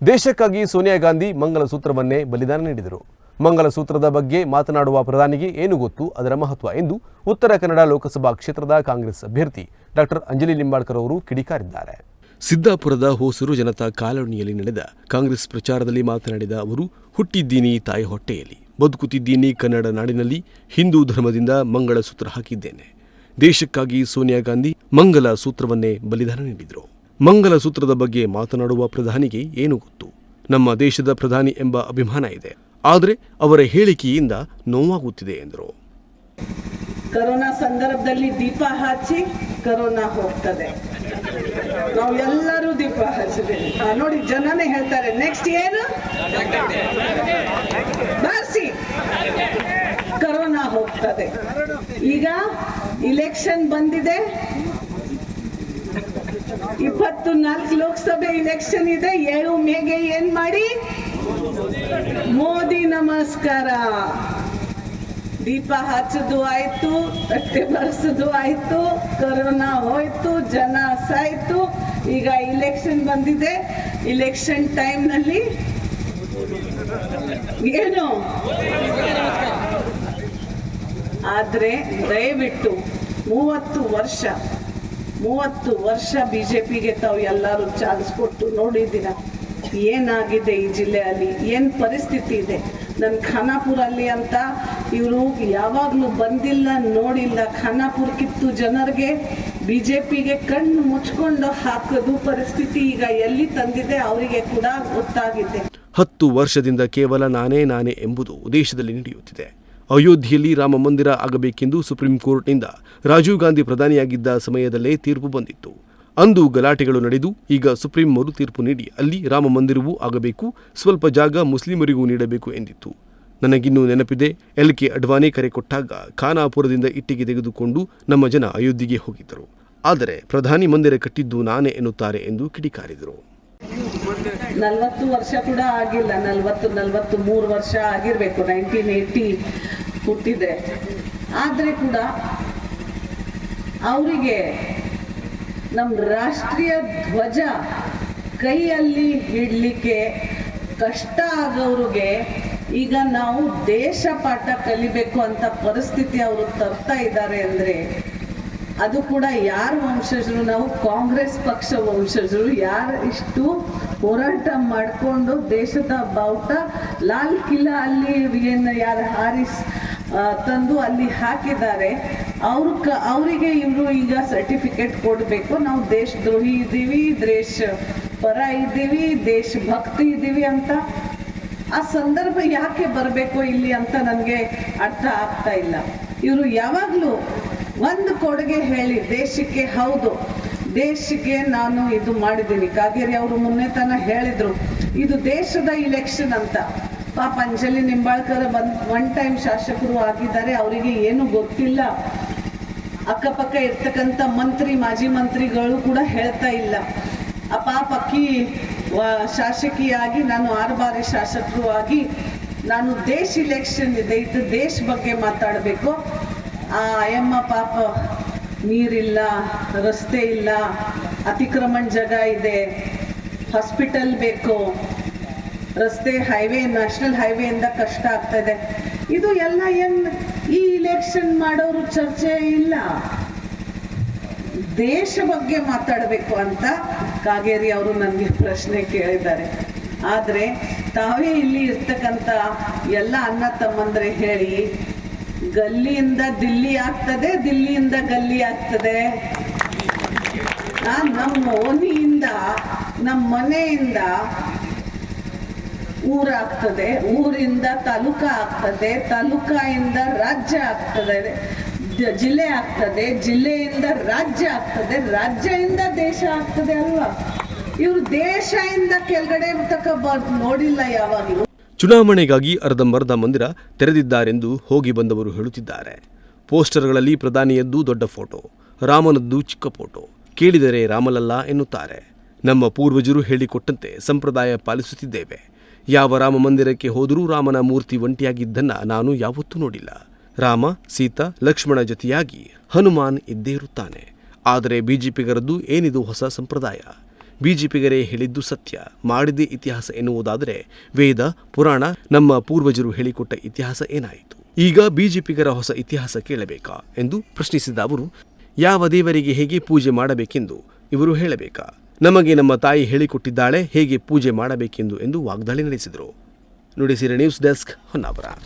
ದೇಶಕ್ಕಾಗಿ ಸೋನಿಯಾ ಗಾಂಧಿ ಮಂಗಲಸೂತ್ರವನ್ನೇ ಬಲಿದಾನ ನೀಡಿದರು. ಮಂಗಲಸೂತ್ರದ ಬಗ್ಗೆ ಮಾತನಾಡುವ ಪ್ರಧಾನಿಗೆ ಏನು ಗೊತ್ತು, ಅದರ ಮಹತ್ವ ಎಂದು ಉತ್ತರ ಕನ್ನಡ ಲೋಕಸಭಾ ಕ್ಷೇತ್ರದ ಕಾಂಗ್ರೆಸ್ ಅಭ್ಯರ್ಥಿ ಡಾಕ್ಟರ್ ಅಂಜಲಿ ಲಿಂಬಾಳ್ಕರ್ ಅವರು ಕಿಡಿಕಾರಿದ್ದಾರೆ. ಸಿದ್ದಾಪುರದ ಹೊಸೂರು ಜನತಾ ಕಾಲೋನಿಯಲ್ಲಿ ನಡೆದ ಕಾಂಗ್ರೆಸ್ ಪ್ರಚಾರದಲ್ಲಿ ಮಾತನಾಡಿದ ಅವರು, ಹುಟ್ಟಿದ್ದೀನಿ ತಾಯಿ ಹೊಟ್ಟೆಯಲ್ಲಿ, ಬದುಕುತ್ತಿದ್ದೀನಿ ಕನ್ನಡ ನಾಡಿನಲ್ಲಿ, ಹಿಂದೂ ಧರ್ಮದಿಂದ ಮಂಗಳಸೂತ್ರ ಹಾಕಿದ್ದೇನೆ. ದೇಶಕ್ಕಾಗಿ ಸೋನಿಯಾ ಗಾಂಧಿ ಮಂಗಲ ಸೂತ್ರವನ್ನೇ ಬಲಿದಾನ ನೀಡಿದರು. ಮಂಗಲಸೂತ್ರದ ಬಗ್ಗೆ ಮಾತನಾಡುವ ಪ್ರಧಾನಿಗೆ ಏನು ಗೊತ್ತು? ನಮ್ಮ ದೇಶದ ಪ್ರಧಾನಿ ಎಂಬ ಅಭಿಮಾನ ಇದೆ, ಆದರೆ ಅವರ ಹೇಳಿಕೆಯಿಂದ ನೋವಾಗುತ್ತಿದೆ ಎಂದರು. ಕೊರೋನಾ ಸಂದರ್ಭದಲ್ಲಿ ದೀಪ ಹಚ್ಚಿ ಕೊರೋನಾ ಹೋಗ್ತದೆ. ನಾವು ಎಲ್ಲರೂ ದೀಪ ಹಚ್ಚಿದ್ದೇವೆ. ನೋಡಿ, ಜನನೇ ಹೇಳ್ತಾರೆ ನೆಕ್ಸ್ಟ್ ಏನು ಬಾರಿಸಿ, ಕೊರೋನಾ ಹೋಗ್ತದೆ. ಈಗ ಇಲೆಕ್ಷನ್ ಬಂದಿದೆ, 24 ಲೋಕಸಭೆ ಇಲೆಕ್ಷನ್ ಇದೆ. 7 ಮೇಗೆ ಏನ್ ಮಾಡಿ, ಮೋದಿ ನಮಸ್ಕಾರ, ದೀಪ ಹಚ್ಚದು ಆಯ್ತು, ತಟ್ಟೆ ಬರ್ಸದು ಆಯ್ತು, ಕೊರೋನಾ ಹೋಯ್ತು, ಜನ ಸಾಯ್ತು. ಈಗ ಇಲೆಕ್ಷನ್ ಬಂದಿದೆ, ಇಲೆಕ್ಷನ್ ಟೈಮ್ ನಲ್ಲಿ ಏನು ಆದ್ರೆ ದಯವಿಟ್ಟು 30 ವರ್ಷ ಬಿಜೆಪಿಗೆ ತಾವು ಎಲ್ಲರೂ ಚಾನ್ಸ್ ಕೊಟ್ಟು ನೋಡಿದ್ದೀರ ಏನಾಗಿದೆ ಈ ಜಿಲ್ಲೆಯಲ್ಲಿ, ಏನ್ ಪರಿಸ್ಥಿತಿ ಇದೆ. ನನ್ನ ಖಾನಾಪುರಲ್ಲಿ ಅಂತ ಇವರು ಯಾವಾಗ್ಲೂ ಬಂದಿಲ್ಲ, ನೋಡಿಲ್ಲ. ಖಾನಾಪುರ ಕಿತ್ತು ಜನರಿಗೆ ಬಿಜೆಪಿಗೆ ಕಣ್ಣು ಮುಚ್ಕೊಂಡು ಹಾಕೋದು ಪರಿಸ್ಥಿತಿ ಈಗ ಎಲ್ಲಿ ತಂದಿದೆ ಅವರಿಗೆ ಕೂಡ ಗೊತ್ತಾಗಿದೆ. 10 ವರ್ಷದಿಂದ ಕೇವಲ ನಾನೇ ಎಂಬುದು ದೇಶದಲ್ಲಿ ನಡೆಯುತ್ತಿದೆ. ಅಯೋಧ್ಯೆಯಲ್ಲಿ ರಾಮ ಮಂದಿರ ಆಗಬೇಕೆಂದು ಸುಪ್ರೀಂ ಕೋರ್ಟ್ನಿಂದ ರಾಜೀವ್ ಗಾಂಧಿ ಪ್ರಧಾನಿಯಾಗಿದ್ದ ಸಮಯದಲ್ಲೇ ತೀರ್ಪು ಬಂದಿತ್ತು. ಅಂದು ಗಲಾಟೆಗಳು ನಡೆದು ಈಗ ಸುಪ್ರೀಂ ಮರು ತೀರ್ಪು ನೀಡಿ ಅಲ್ಲಿ ರಾಮ ಮಂದಿರವೂ ಆಗಬೇಕು, ಸ್ವಲ್ಪ ಜಾಗ ಮುಸ್ಲಿಮರಿಗೂ ನೀಡಬೇಕು ಎಂದಿತ್ತು. ನನಗಿನ್ನೂ ನೆನಪಿದೆ, LK ಅಡ್ವಾಣಿ ಕರೆ ಕೊಟ್ಟಾಗ ಖಾನಾಪುರದಿಂದ ಇಟ್ಟಿಗೆ ತೆಗೆದುಕೊಂಡು ನಮ್ಮ ಜನ ಅಯೋಧ್ಯೆಗೆ ಹೋಗಿದ್ದರು. ಆದರೆ ಪ್ರಧಾನಿ ಮಂದಿರ ಕಟ್ಟಿದ್ದು ನಾನೇ ಎನ್ನುತ್ತಾರೆ ಎಂದು ಕಿಡಿಕಾರಿದರು. 40 ವರ್ಷ ಕೂಡ ಆಗಿಲ್ಲ, 43 ವರ್ಷ ಆಗಿರ್ಬೇಕು. 1980 ಹುಟ್ಟಿದೆ. ಆದ್ರೆ ಕೂಡ ಅವರಿಗೆ ನಮ್ಮ ರಾಷ್ಟ್ರೀಯ ಧ್ವಜ ಕೈಯಲ್ಲಿ ಹಿಡ್ಲಿಕ್ಕೆ ಕಷ್ಟ ಆಗೋರಿಗೆ ಈಗ ನಾವು ದೇಶ ಪಾಠ ಕಲಿಬೇಕು ಅಂತ ಪರಿಸ್ಥಿತಿ ಅವರು ತರ್ತಾ ಇದ್ದಾರೆ ಅಂದ್ರೆ ಅದು ಕೂಡ ಯಾರ ವಂಶಜರು? ನಾವು ಕಾಂಗ್ರೆಸ್ ಪಕ್ಷ ವಂಶಜರು. ಯಾರು ಇಷ್ಟು ಹೋರಾಟ ಮಾಡಿಕೊಂಡು ದೇಶದ ಬಾವುಟ ಲಾಲ್ ಕಿಲಾ ಅಲ್ಲಿ ಏನು ಯಾರು ಹಾರಿಸ್ ತಂದು ಅಲ್ಲಿ ಹಾಕಿದ್ದಾರೆ, ಅವರಿಗೆ ಇವರು ಈಗ ಸರ್ಟಿಫಿಕೇಟ್ ಕೊಡಬೇಕು. ನಾವು ದೇಶದ್ರೋಹಿ ಇದ್ದೀವಿ, ದೇಶ ಪರ ಇದ್ದೀವಿ, ದೇಶಭಕ್ತಿ ಇದ್ದೀವಿ ಅಂತ. ಆ ಸಂದರ್ಭ ಯಾಕೆ ಬರಬೇಕು ಇಲ್ಲಿ ಅಂತ ನನಗೆ ಅರ್ಥ ಆಗ್ತಾ ಇಲ್ಲ. ಇವರು ಯಾವಾಗಲೂ ಒಂದು ಕೊಡುಗೆ ಹೇಳಿ ದೇಶಕ್ಕೆ, ಹೌದು ದೇಶಕ್ಕೆ ನಾನು ಇದು ಮಾಡಿದ್ದೀನಿ. ಕಾಗೇರಿ ಅವರು ಮೊನ್ನೆ ತನ ಹೇಳಿದ್ರು ಇದು ದೇಶದ ಇಲೆಕ್ಷನ್ ಅಂತ. ಪಾಪ ಅಂಜಲಿ ನಿಂಬಾಳ್ಕರ್ ಒನ್ ಟೈಮ್ ಶಾಸಕರು ಆಗಿದ್ದಾರೆ, ಅವರಿಗೆ ಏನು ಗೊತ್ತಿಲ್ಲ. ಅಕ್ಕಪಕ್ಕ ಇರ್ತಕ್ಕಂಥ ಮಾಜಿ ಮಂತ್ರಿಗಳು ಕೂಡ ಹೇಳ್ತಾ ಇಲ್ಲ. ಆ ಪಾಪ ಅಕ್ಕಿ ಶಾಸಕಿಯಾಗಿ, ನಾನು 6 ಬಾರಿ ಶಾಸಕರು ಆಗಿ, ನಾನು ದೇಶ ಇಲೆಕ್ಷನ್ ಇದೆ, ಇದು ದೇಶ ಬಗ್ಗೆ ಮಾತಾಡಬೇಕು. ಆ ಅಯ್ಯಮ್ಮ ಪಾಪ ನೀರಿಲ್ಲ, ರಸ್ತೆ ಇಲ್ಲ, ಅತಿಕ್ರಮಣ ಜಾಗ ಇದೆ, ಹಾಸ್ಪಿಟಲ್ ಬೇಕು, ರಸ್ತೆ ಹೈವೇ, ನ್ಯಾಷನಲ್ ಹೈವೇಯಿಂದ ಕಷ್ಟ ಆಗ್ತಾ ಇದೆ. ಇದು ಎಲ್ಲ ಈ ಇಲೆಕ್ಷನ್ ಮಾಡೋರು ಚರ್ಚೆ ಇಲ್ಲ. ದೇಶ ಬಗ್ಗೆ ಮಾತಾಡಬೇಕು ಅಂತ ಕಾಗೇರಿ ಅವರು ನನಗೆ ಪ್ರಶ್ನೆ ಕೇಳಿದ್ದಾರೆ. ಆದರೆ ತಾವೇ ಇಲ್ಲಿ ಇರ್ತಕ್ಕಂಥ ಎಲ್ಲ ಅಣ್ಣ ತಮ್ಮಂದ್ರೆ ಹೇಳಿ, ಗಲ್ಲಿಯಿಂದ ದಿಲ್ಲಿ ಆಗ್ತದೆ, ದಿಲ್ಲಿಯಿಂದ ಗಲ್ಲಿ ಆಗ್ತದೆ. ನಮ್ಮ ಓಣಿಯಿಂದ, ನಮ್ಮ ಮನೆಯಿಂದ ಊರಾಗ್ತದೆ, ಊರಿಂದ ತಾಲೂಕ ಆಗ್ತದೆ, ತಾಲೂಕಿಂದ ರಾಜ್ಯ ಆಗ್ತದೆ, ಜಿಲ್ಲೆ ಆಗ್ತದೆ, ಜಿಲ್ಲೆಯಿಂದ ರಾಜ್ಯ ಆಗ್ತದೆ, ರಾಜ್ಯದಿಂದ ದೇಶ ಆಗ್ತದೆ ಅಲ್ವಾ? ಇವರು ದೇಶದಿಂದ ಕೆಳಗಡೆ ನೋಡಿಲ್ಲ ಯಾವಾಗಲೂ. ಚುನಾವಣೆಗಾಗಿ ಅರ್ಧಂಬರ್ಧ ಮಂದಿರ ತೆರೆದಿದ್ದಾರೆಂದು ಹೋಗಿ ಬಂದವರು ಹೇಳುತ್ತಿದ್ದಾರೆ. ಪೋಸ್ಟರ್ಗಳಲ್ಲಿ ಪ್ರಧಾನಿಯದ್ದು ದೊಡ್ಡ ಫೋಟೋ, ರಾಮನದ್ದು ಚಿಕ್ಕ ಫೋಟೋ, ಕೇಳಿದರೆ ರಾಮಲಲ್ಲ ಎನ್ನುತ್ತಾರೆ. ನಮ್ಮ ಪೂರ್ವಜರು ಹೇಳಿಕೊಟ್ಟಂತೆ ಸಂಪ್ರದಾಯ ಪಾಲಿಸುತ್ತಿದ್ದೇವೆ. ಯಾವ ರಾಮ ಮಂದಿರಕ್ಕೆ ಹೋದರೂ ರಾಮನ ಮೂರ್ತಿ ಒಂಟಿಯಾಗಿದ್ದನ್ನ ನಾನು ಯಾವತ್ತೂ ನೋಡಿಲ್ಲ. ರಾಮ, ಸೀತಾ, ಲಕ್ಷ್ಮಣ ಜೊತೆಯಾಗಿ ಹನುಮಾನ್ ಇದ್ದೇ ಇರುತ್ತಾನೆ. ಆದರೆ ಬಿಜೆಪಿಗರದ್ದು ಏನಿದು ಹೊಸ ಸಂಪ್ರದಾಯ? ಬಿಜೆಪಿಗರೇ ಹೇಳಿದ್ದು ಸತ್ಯ, ಮಾಡಿದ್ದೇ ಇತಿಹಾಸ ಎನ್ನುವುದಾದರೆ ವೇದ ಪುರಾಣ ನಮ್ಮ ಪೂರ್ವಜರು ಹೇಳಿಕೊಟ್ಟ ಇತಿಹಾಸ ಏನಾಯಿತು? ಈಗ ಬಿಜೆಪಿಗರ ಹೊಸ ಇತಿಹಾಸ ಕೇಳಬೇಕಾ ಎಂದು ಪ್ರಶ್ನಿಸಿದ ಅವರು, ಯಾವ ದೇವರಿಗೆ ಹೇಗೆ ಪೂಜೆ ಮಾಡಬೇಕೆಂದು ಇವರು ಹೇಳಬೇಕಾ? ನಮಗೆ ನಮ್ಮ ತಾಯಿ ಹೇಳಿಕೊಟ್ಟಿದ್ದಾಳೆ ಹೇಗೆ ಪೂಜೆ ಮಾಡಬೇಕೆಂದು ಎಂದು ವಾಗ್ದಾಳಿ ನಡೆಸಿದರು. Nudisiri news desk, Honnavar.